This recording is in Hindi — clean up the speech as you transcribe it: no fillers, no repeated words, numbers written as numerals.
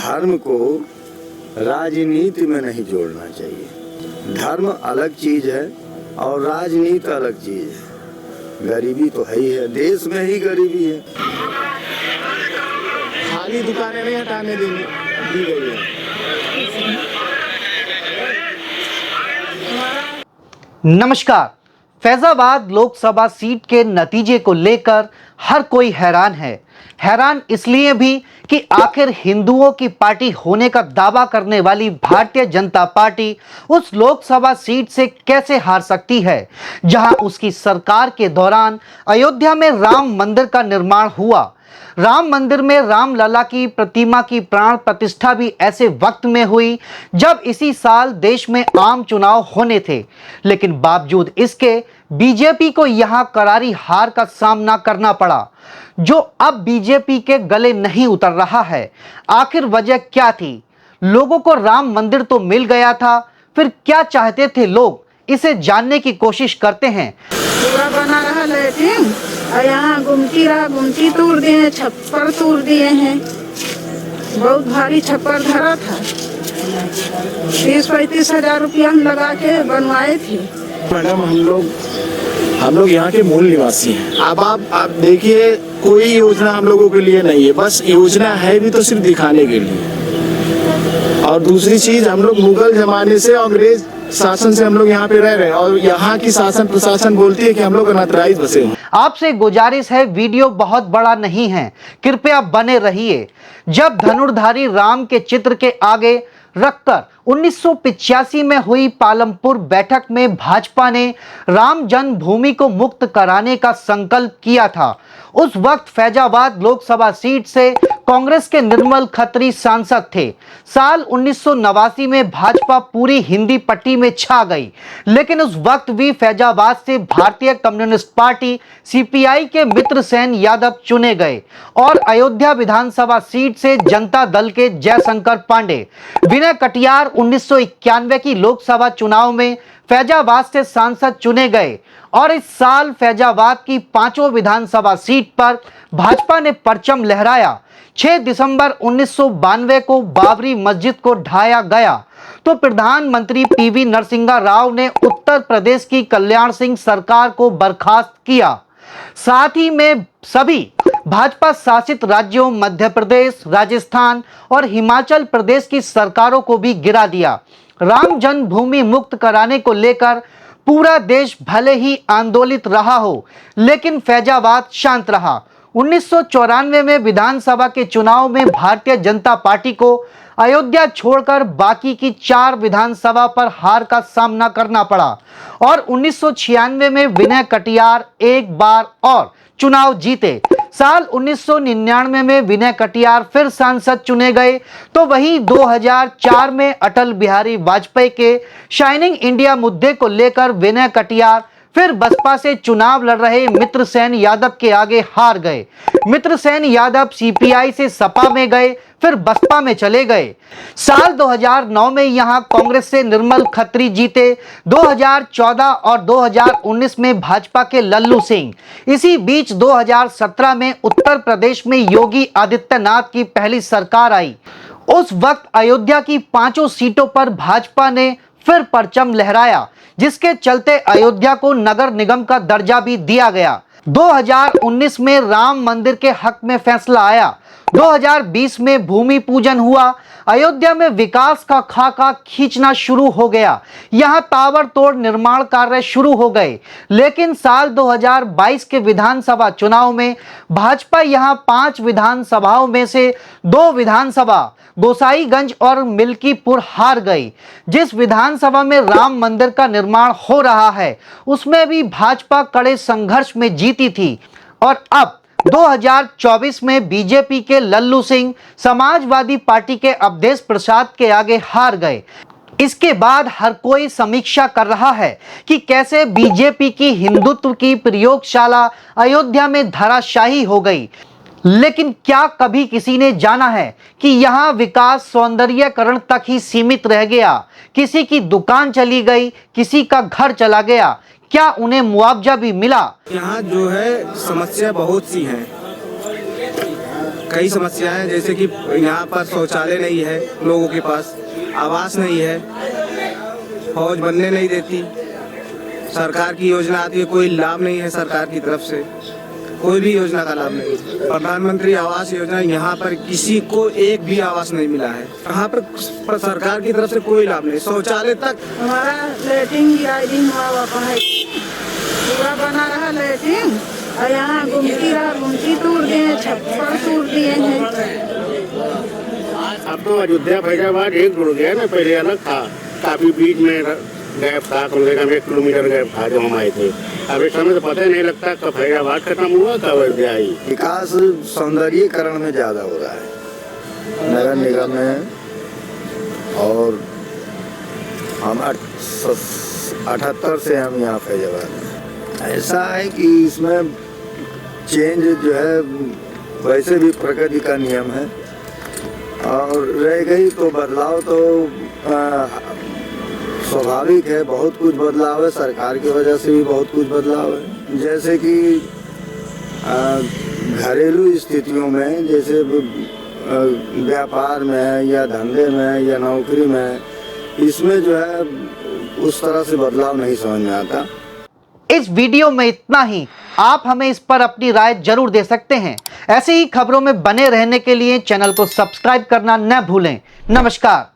धर्म को राजनीति में नहीं जोड़ना चाहिए। धर्म अलग चीज है और राजनीति अलग चीज है। गरीबी तो है ही है, देश में ही गरीबी है। खाली दुकानें नहीं हटाने दी गई है। नमस्कार। फैजाबाद लोकसभा सीट के नतीजे को लेकर हर कोई हैरान है। हैरान इसलिए भी कि आखिर हिंदुओं की पार्टी होने का दावा करने वाली भारतीय जनता पार्टी उस लोकसभा सीट से कैसे हार सकती है जहां उसकी सरकार के दौरान अयोध्या में राम मंदिर का निर्माण हुआ। राम मंदिर में रामलला की प्रतिमा की प्राण प्रतिष्ठा भी ऐसे वक्त में हुई जब इसी साल देश में आम चुनाव होने थे, लेकिन बावजूद इसके बीजेपी को यहां करारी हार का सामना करना पड़ा, जो अब बीजेपी के गले नहीं उतर रहा है। आखिर वजह क्या थी? लोगों को राम मंदिर तो मिल गया था, फिर क्या चाहते थे लोग? इसे जानने की कोशिश करते हैं। पूरा बना रहा लेकिन यहाँ गुमटी तोड़ दिए, छप्पर तोड़ दिए हैं। बहुत भारी छप्पर धरा था। 30-35 हजार रुपया हम लगा के बनवाए थे। मैडम, हम लोग यहाँ के मूल निवासी हैं। अब आप देखिए, कोई योजना हम लोगों के लिए नहीं है। बस योजना है भी तो सिर्फ दिखाने के लिए। और दूसरी चीज, हम लोग मुगल जमाने से, अंग्रेज शासन से हम लोग यहाँ पे रह रहे हैं और यहाँ की शासन प्रशासन बोलती है कि हम लोग अनाथराइज बसे हैं। आपसे गुजारिश है, वीडियो बहुत बड़ा नहीं है, कृपया बने रहिए। जब धनुर्धारी राम के चित्र के आगे रखकर 1985 में हुई पालमपुर बैठक में भाजपा ने राम जन्मभूमि को मुक्त कराने का संकल्प किया था, उस वक्त फैजाबाद लोकसभा सीट से कांग्रेस के निर्मल खत्री सांसद थे। साल 1989 में भाजपा पूरी हिंदी पट्टी में छा गई, लेकिन उस वक्त भी फैजाबाद से भारतीय कम्युनिस्ट पार्टी सीपीआई के मित्रसेन यादव चुने गए और अयोध्या विधानसभा सीट से जनता दल के जयशंकर पांडे, विनय कटियार 1991 की लोकसभा चुनाव में फैजाबाद से सांसद चुने गए और इस साल फैजाबाद की 5 विधानसभा सीट पर भाजपा ने परचम लहराया। 6 दिसंबर 1992 को बाबरी मस्जिद को ढाया गया तो प्रधानमंत्री पीवी नरसिम्हा राव ने उत्तर प्रदेश की कल्याण सिंह सरकार को बर्खास्त किया। साथ ही में सभी भाजपा शासित राज्यों मध्य प्रदेश, राजस्थान और हिमाचल प्रदेश की सरकारों को भी गिरा दिया। राम जन्मभूमि मुक्त कराने को लेकर पूरा देश भले ही आंदोलित रहा हो, लेकिन फैजाबाद शांत रहा। 1994 में विधानसभा के चुनाव में भारतीय जनता पार्टी को अयोध्या छोड़कर बाकी की 4 विधानसभा पर हार का सामना करना पड़ा और 1996 में विनय कटियार एक बार और चुनाव जीते। साल 1999 में विनय कटियार फिर सांसद चुने गए तो वहीं 2004 में अटल बिहारी वाजपेयी के शाइनिंग इंडिया मुद्दे को लेकर विनय कटियार फिर बसपा से चुनाव लड़ रहे मित्रसेन यादव के आगे हार गए। मित्रसेन यादव सीपीआई से सपा में गए, फिर बसपा में चले गए। साल 2009 में यहां कांग्रेस से निर्मल खत्री जीते। 2014 और 2019 में भाजपा के लल्लू सिंह। इसी बीच 2017 में उत्तर प्रदेश में योगी आदित्यनाथ की पहली सरकार आई। उस वक्त अयोध्या की 5 सीटों पर भाजपा ने फिर परचम लहराया, जिसके चलते अयोध्या को नगर निगम का दर्जा भी दिया गया। 2019 में राम मंदिर के हक में फैसला आया। 2020 में भूमि पूजन हुआ। अयोध्या में विकास का खाका खींचना शुरू हो गया। यहां ताबड़तोड़ निर्माण कार्य शुरू हो गए, लेकिन साल 2022 के विधानसभा चुनाव में भाजपा यहां 5 विधानसभाओं में से 2 विधानसभा गोसाईगंज और मिल्कीपुर हार गई। जिस विधानसभा में राम मंदिर का निर्माण हो रहा है, उसमें भी भाजपा कड़े संघर्ष में जीती थी और अब 2024 में बीजेपी के लल्लू सिंह समाजवादी पार्टी के अवधेश प्रसाद के आगे हार गए। इसके बाद हर कोई समीक्षा कर रहा है कि कैसे बीजेपी की हिंदुत्व की प्रयोगशाला अयोध्या में धराशायी हो गई। लेकिन क्या कभी किसी ने जाना है कि यहाँ विकास सौंदर्यीकरण तक ही सीमित रह गया? किसी की दुकान चली गई, किसी का घर चला गया, क्या उन्हें मुआवजा भी मिला? यहाँ जो है समस्या बहुत सी है। कई समस्याएं हैं, जैसे कि यहाँ पर शौचालय नहीं है लोगों के पास, आवास नहीं है, फौज बनने नहीं देती, सरकार की योजना आती है कोई लाभ नहीं है सरकार की तरफ से, कोई भी योजना का लाभ नहीं। प्रधानमंत्री आवास योजना यहाँ पर किसी को एक भी आवास नहीं मिला है, यहाँ पर सरकार की तरफ से कोई लाभ नहीं, शौचालय तक। हमारा लेटरिन गिराइडिंग हुआ है, पूरा बना रहा लेटरिन, और यहाँ गुमटी तोड़ दिए, छप्पर तोड़ दिए हैं। अब तो अयोध्या फैजाबाद एक जुड़ गया ना, पहले अलग था, काफी बीच में गैप था, कम से कम 1 किलोमीटर गैप था जब हम आए थे। अब इस समय तो पता ही नहीं लगता कब फैजाबाद खत्म हुआ कब अयोध्या आई। विकास सौंदर्यीकरण में ज़्यादा हो रहा है नगर निगम में, और हम 78 से हम यहाँ फैजाबाद में। ऐसा है कि इसमें चेंज जो है वैसे भी प्रकृति का नियम है, और रह गई तो बदलाव तो स्वाभाविक है। बहुत कुछ बदलाव है, सरकार की वजह से भी बहुत कुछ बदलाव है। जैसे कि घरेलू स्थितियों में, जैसे व्यापार में या धंधे में या नौकरी में, इसमें जो है उस तरह से बदलाव नहीं समझ में आता। इस वीडियो में इतना ही। आप हमें इस पर अपनी राय जरूर दे सकते हैं। ऐसे ही खबरों में बने रहने के लिए चैनल को सब्सक्राइब करना न भूलें। नमस्कार।